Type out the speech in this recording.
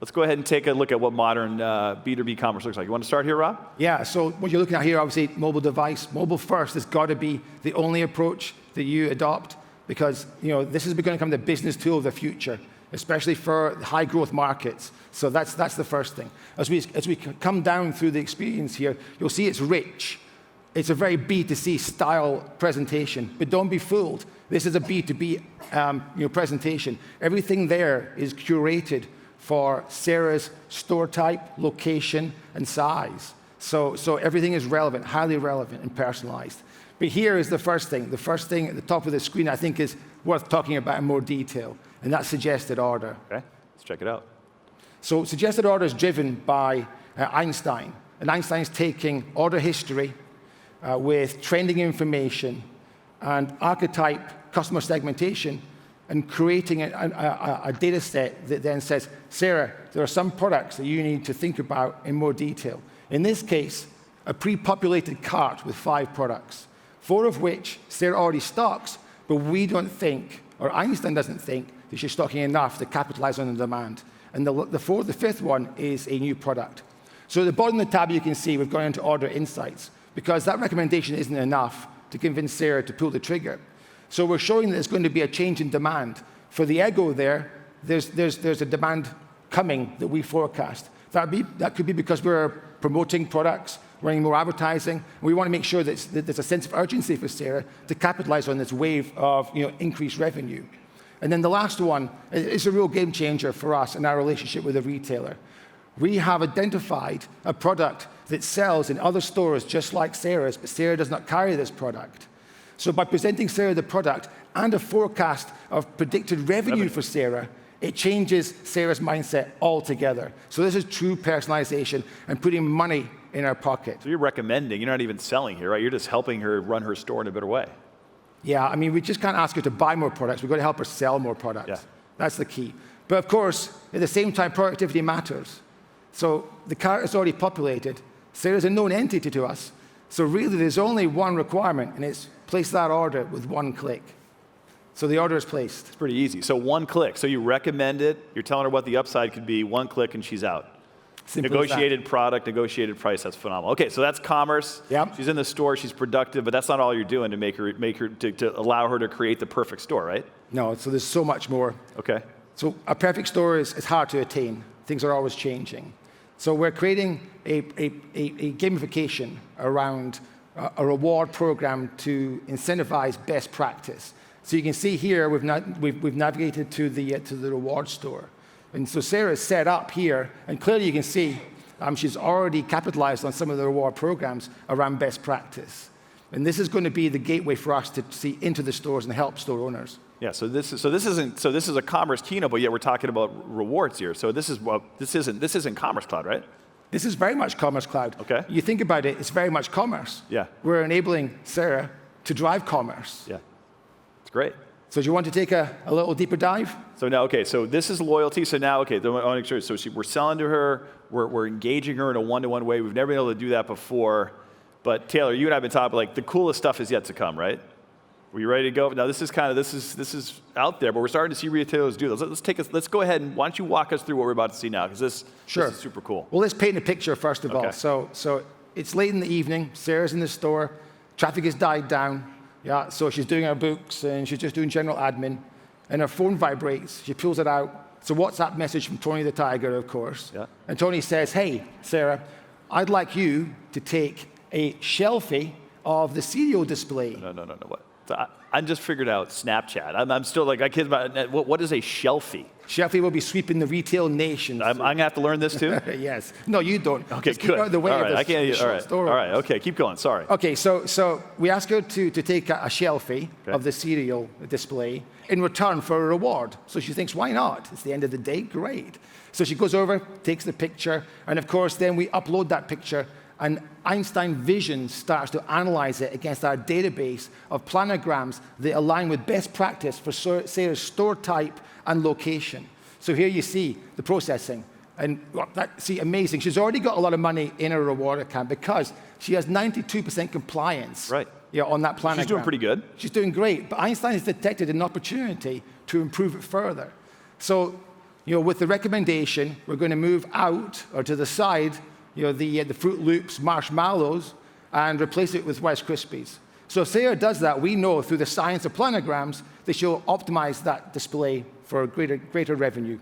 Let's go ahead and take a look at what modern B2b commerce looks like. You want to start here, Rob? Yeah, so what you're looking at here, obviously, mobile device. Mobile first has got to be the only approach that you adopt because this is going to become the business tool of the future, especially for high growth markets. So that's the first thing. As we come down through the experience here, you'll see it's rich. It's a very B2C style presentation, but don't be fooled. This is a B2B presentation. Everything there is curated for Sarah's store type, location, and size. So everything is relevant, highly relevant and personalized. But here is the first thing. The first thing at the top of the screen I think is worth talking about in more detail, and that's suggested order. Okay, let's check it out. So suggested order is driven by Einstein. And Einstein's taking order history with trending information and archetype customer segmentation and creating a data set that then says, Sarah, there are some products that you need to think about in more detail. In this case, a pre-populated cart with 5 products, 4 of which Sarah already stocks, but we don't think, or Einstein doesn't think, that she's stocking enough to capitalize on the demand. And the fifth one is a new product. So at the bottom of the tab, you can see we've gone into order insights, because that recommendation isn't enough to convince Sarah to pull the trigger. So we're showing that there's going to be a change in demand. For the ego there's a demand coming that we forecast. That could be because we're promoting products, running more advertising. We want to make sure that there's a sense of urgency for Sarah to capitalize on this wave of increased revenue. And then the last one is a real game changer for us in our relationship with the retailer. We have identified a product that sells in other stores just like Sarah's, but Sarah does not carry this product. So by presenting Sarah the product and a forecast of predicted revenue for Sarah, it changes Sarah's mindset altogether. So this is true personalization and putting money in our pocket. So you're recommending, you're not even selling here, right? You're just helping her run her store in a better way. Yeah, I mean, we just can't ask her to buy more products. We've got to help her sell more products. Yeah. That's the key. But of course, at the same time, productivity matters. So the cart is already populated. Sarah's a known entity to us. So really, there's only one requirement, and it's place that order with one click. So the order is placed. It's pretty easy. So one click. So you recommend it. You're telling her what the upside could be. One click, and she's out. Simple Negotiated product, negotiated price. That's phenomenal. Okay, so that's commerce. Yep. She's in the store. She's productive, but that's not all you're doing to make her to allow her to create the perfect store, right? No. So there's so much more. Okay. So a perfect store is hard to attain. Things are always changing. So we're creating a gamification around a reward program to incentivize best practice. So you can see here we've navigated to the reward store. And so Sarah's set up here, and clearly you can see she's already capitalized on some of the reward programs around best practice. And this is going to be the gateway for us to see into the stores and help store owners. Yeah, so this is a commerce keynote, but yet we're talking about rewards here. So this isn't Commerce Cloud, right? This is very much Commerce Cloud. Okay. You think about it, it's very much commerce. Yeah. We're enabling Sarah to drive commerce. Yeah. It's great. So do you want to take a little deeper dive? So now, okay, so this is loyalty. So now, okay, I want to make sure. So we're selling to her. We're engaging her in a one-to-one way. We've never been able to do that before. But Taylor, you and I have been talking, like, the coolest stuff is yet to come, right? Were you ready to go? Now this is out there, but we're starting to see retailers do this. Let's go ahead and why don't you walk us through what we're about to see now, because this is super cool. Well, let's paint a picture first of all. Okay. So it's late in the evening. Sarah's in the store. Traffic has died down. Yeah. So she's doing her books and she's just doing general admin, and her phone vibrates. She pulls it out. It's a WhatsApp message from Tony the Tiger, of course. Yeah. And Tony says, "Hey, Sarah, I'd like you to take a selfie of the cereal display." No. What? So I just figured out Snapchat. I'm still like, I kid about what is a shelfie? Shelfie will be sweeping the retail nation. I'm going to have to learn this too? Yes. No, you don't. Okay, just good. Keep out of the way all right, of I can't. short All right. story. All right. Okay, keep going. Sorry. Okay, so we ask her to take a shelfie of the cereal display in return for a reward. So she thinks, why not? It's the end of the day. Great. So she goes over, takes the picture, and of course, then we upload that picture. And Einstein Vision starts to analyze it against our database of planograms that align with best practice for Sarah's store type and location. So here you see the processing. And amazing. She's already got a lot of money in her reward account because she has 92% compliance on that planogram. She's doing pretty good. She's doing great. But Einstein has detected an opportunity to improve it further. So with the recommendation, we're going to move out or to the side, the Fruit Loops marshmallows and replace it with Rice Krispies. So if Sarah does that, we know through the science of planograms that she'll optimize that display for greater revenue.